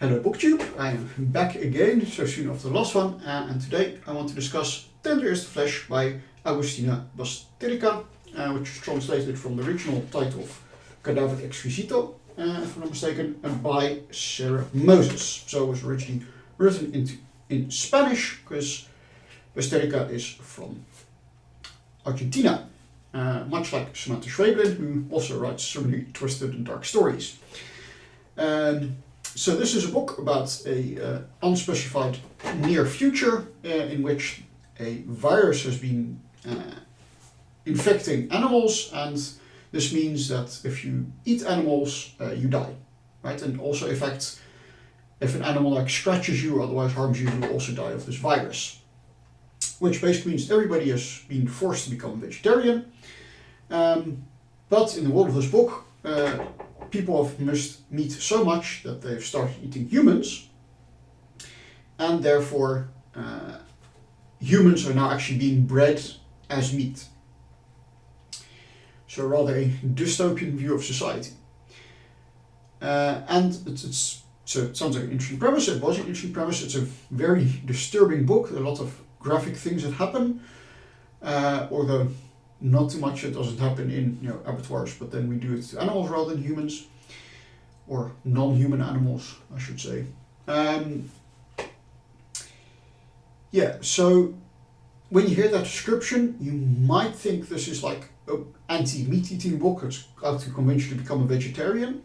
Hello BookTube, I am back again, so soon after the last one, and today I want to discuss Tender is the Flesh by Agustina Bazterrica, which is translated from the original title of Cadaver Exquisito, if I'm not mistaken, and by Sarah Moses. So it was originally written in Spanish, because Bazterrica is from Argentina, much like Samantha Schweblin, who also writes so many twisted and dark stories. So this is a book about a unspecified near future in which a virus has been infecting animals, and this means that if you eat animals, you die, right? And also, in fact, if an animal like scratches you or otherwise harms you, you will also die of this virus. Which basically means everybody has been forced to become vegetarian. But in the world of this book, people have missed meat so much that they've started eating humans, and therefore humans are now actually being bred as meat. So rather a dystopian view of society. And so it sounds like an interesting premise. It was an interesting premise. It's a very disturbing book. There are a lot of graphic things that happen, although not too much that doesn't happen in abattoirs, but then we do it to animals rather than humans, or non-human animals, I should say. So when you hear that description, you might think this is like an anti-meat eating book. It's how to convince you to become a vegetarian.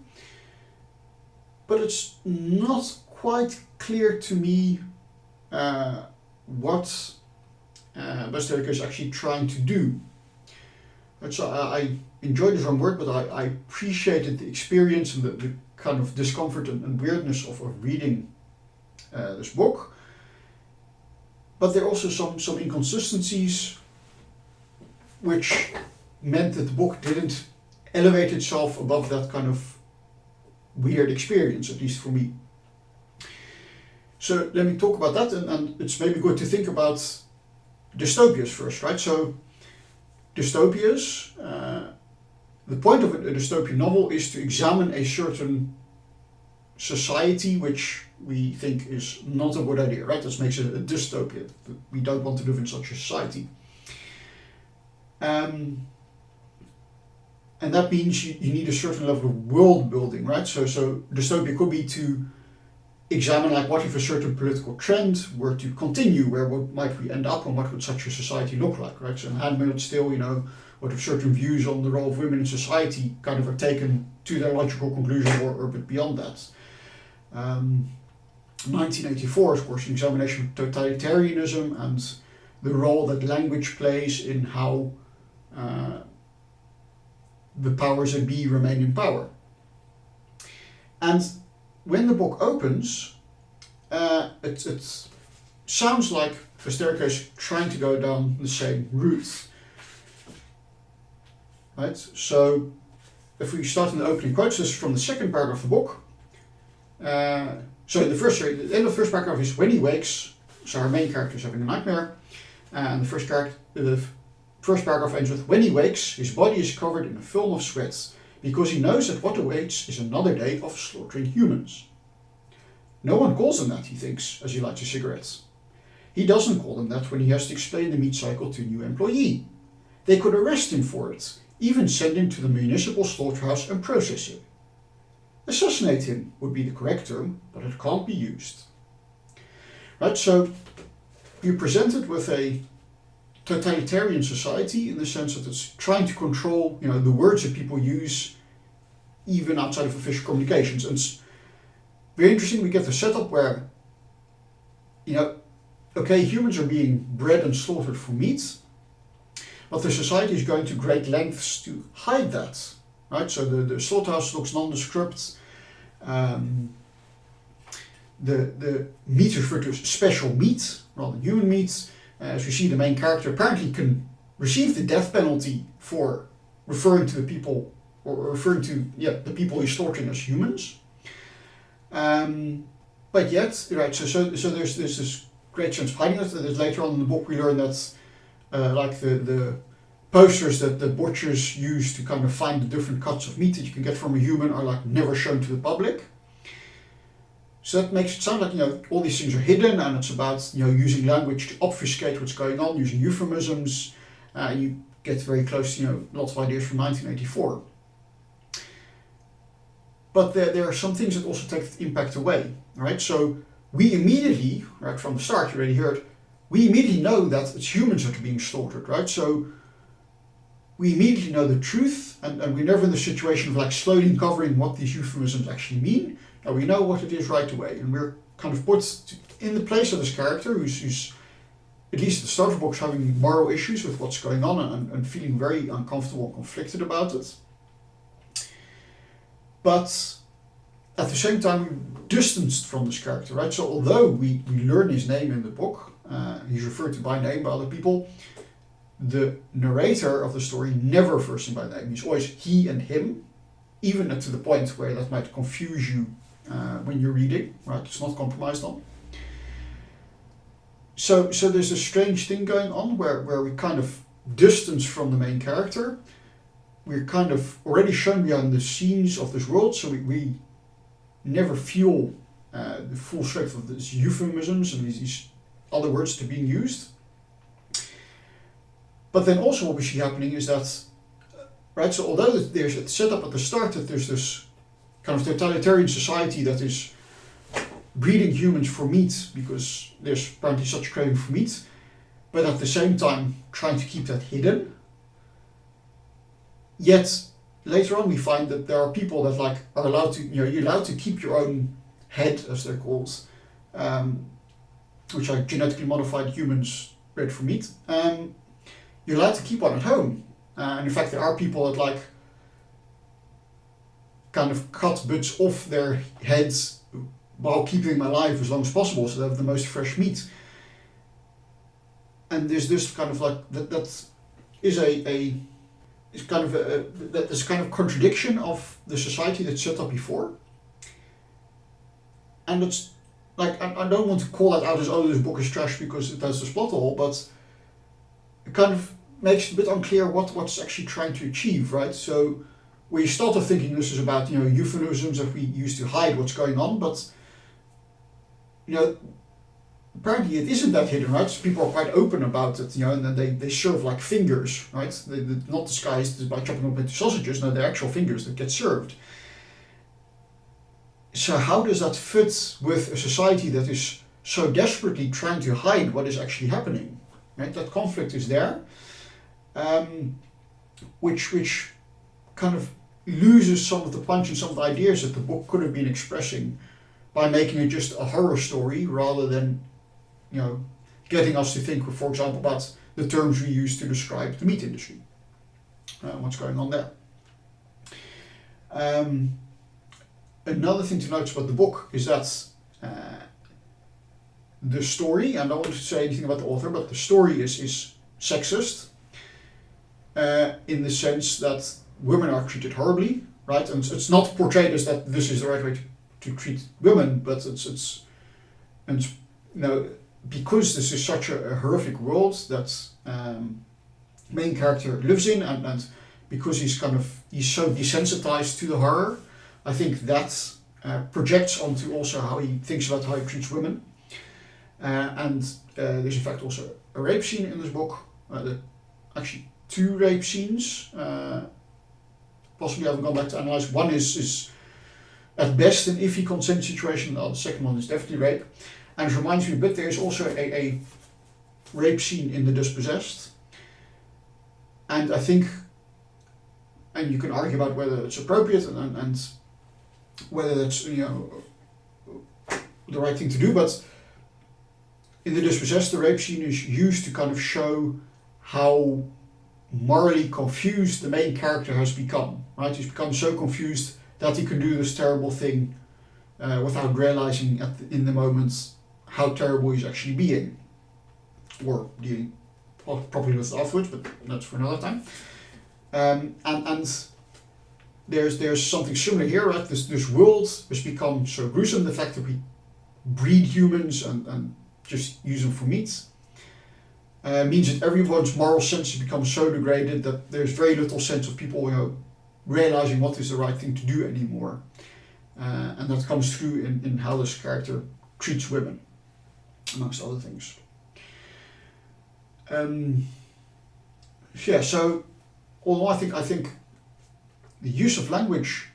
But it's not quite clear to me what Bazterrica is actually trying to do. And so I enjoyed this wrong word, but I appreciated the experience and the kind of discomfort and weirdness of reading this book. But there are also some inconsistencies which meant that the book didn't elevate itself above that kind of weird experience, at least for me. So let me talk about that, and it's maybe good to think about dystopias first, right? So dystopias, the point of a dystopian novel is to examine a certain society which we think is not a good idea, right? This makes it a dystopia. We don't want to live in such a society. And that means you need a certain level of world building, right? So dystopia could be to examine, like, what if a certain political trend were to continue, where might we end up, and what would such a society look like, right? So in Handmaid's Tale, what if certain views on the role of women in society kind of are taken to their logical conclusion, or a bit beyond that. 1984 is, of course, an examination of totalitarianism and the role that language plays in how the powers that be remain in power. And when the book opens, it sounds like Bazterrica is trying to go down the same route. Right? So if we start in the opening quotes, this is from the second paragraph of the book. The end of the first paragraph is when he wakes, so our main character is having a nightmare, and the first paragraph ends with when he wakes, his body is covered in a film of sweat, because he knows that what awaits is another day of slaughtering humans. No one calls them that, he thinks, as he lights a cigarette. He doesn't call them that when he has to explain the meat cycle to a new employee. They could arrest him for it, even send him to the municipal slaughterhouse and process him. Assassinate him would be the correct term, but it can't be used. Right, so you're presented with a totalitarian society in the sense that it's trying to control, the words that people use, even outside of official communications. And it's very interesting. We get the setup where, humans are being bred and slaughtered for meat, but the society is going to great lengths to hide that. Right, so the slaughterhouse looks nondescript. The meat is referred to as special meat rather than human meat. As we see, the main character apparently can receive the death penalty for referring to the people, or referring to the people he's slaughtering as humans. But yet, right, so there's this great sense of hiding it. There's later on in the book we learn that the posters that the butchers use to kind of find the different cuts of meat that you can get from a human are never shown to the public. So that makes it sound like, all these things are hidden, and it's about, using language to obfuscate what's going on, using euphemisms. You get very close to, lots of ideas from 1984. But there are some things that also take the impact away, right? So we immediately, right from the start, you already heard, we immediately know that it's humans that are being slaughtered, right? So we immediately know the truth, and we're never in the situation of like slowly uncovering what these euphemisms actually mean. Now we know what it is right away, and we're kind of put in the place of this character who's at least at the start of the book, having moral issues with what's going on and feeling very uncomfortable and conflicted about it. But at the same time, we're distanced from this character, right? So although we learn his name in the book, he's referred to by name by other people, the narrator of the story never refers to him by name. He's always he and him, even to the point where that might confuse you when you're reading, right? It's not compromised on. So there's a strange thing going on where we kind of distance from the main character. We're kind of already shown behind the scenes of this world, so we never feel the full strength of these euphemisms and these other words that are being used. But then also what we see happening is that, right, so although there's a setup at the start that there's this kind of totalitarian society that is breeding humans for meat because there's apparently such craving for meat, but at the same time trying to keep that hidden. Yet later on we find that there are people that like are allowed to, you're allowed to keep your own head, as they're called, which are genetically modified humans bred for meat. You're allowed to keep one at home. And in fact there are people that like kind of cut bits off their heads while keeping them alive as long as possible, so they have the most fresh meat. And there's this kind of like that is is kind of this kind of contradiction of the society that's set up before. And it's like I don't want to call that out as this book is trash because it has this plot hole, but it kind of makes it a bit unclear what's actually trying to achieve, right? So we start off thinking this is about euphemisms that we use to hide what's going on, but apparently it isn't that hidden, right? So people are quite open about it, and then they serve like fingers, right? They're not disguised by chopping up into sausages, no, they're actual fingers that get served. So how does that fit with a society that is so desperately trying to hide what is actually happening, right? That conflict is there, which kind of loses some of the punch and some of the ideas that the book could have been expressing by making it just a horror story rather than, getting us to think, for example, about the terms we use to describe the meat industry, what's going on there. Another thing to notice about the book is that the story, and I don't want to say anything about the author, but the story is sexist in the sense that women are treated horribly, right? And it's not portrayed as that this is the right way to treat women, but it's because this is such a horrific world that main character lives in, and because he's so desensitized to the horror, I think that projects onto also how he thinks about how he treats women. And there's in fact also a rape scene in this book, actually 2 rape scenes. Possibly I haven't gone back to analyze. One is at best an iffy consent situation, the second one is definitely rape. And it reminds me a bit, there's also a rape scene in The Dispossessed. And I think, and you can argue about whether it's appropriate and whether that's the right thing to do, but in The Dispossessed, the rape scene is used to kind of show how morally confused the main character has become, right? He's become so confused that he can do this terrible thing without realizing in the moment how terrible he's actually being, or dealing properly with it afterwards, but that's for another time. And there's something similar here, right? This world has become so gruesome, the fact that we breed humans and just use them for meat, means that everyone's moral sense has become so degraded that there's very little sense of people realizing what is the right thing to do anymore. And that comes through in how this character treats women, amongst other things. So although I think the use of language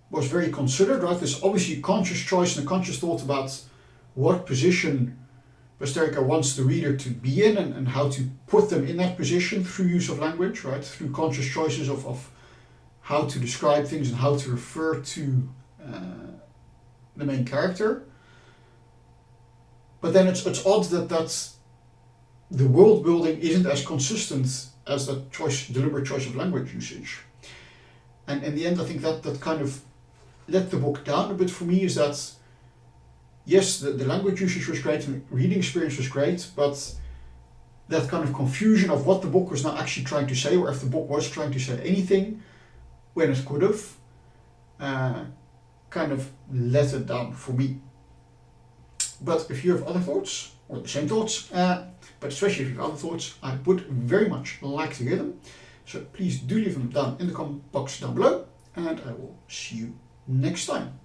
was very considered, right? There's obviously conscious choice and a conscious thought about what position Bazterrica wants the reader to be in and how to put them in that position through use of language, right? Through conscious choices of how to describe things and how to refer to the main character. But then it's odd that the world building isn't as consistent as that deliberate choice of language usage. And in the end, I think that kind of let the book down a bit for me, is that yes, the language usage was great and the reading experience was great, but that kind of confusion of what the book was not actually trying to say, or if the book was trying to say anything when it could have, kind of let it down for me. But if you have other thoughts, or the same thoughts, but especially if you have other thoughts, I would very much like to hear them. So please do leave them down in the comment box down below, and I will see you next time.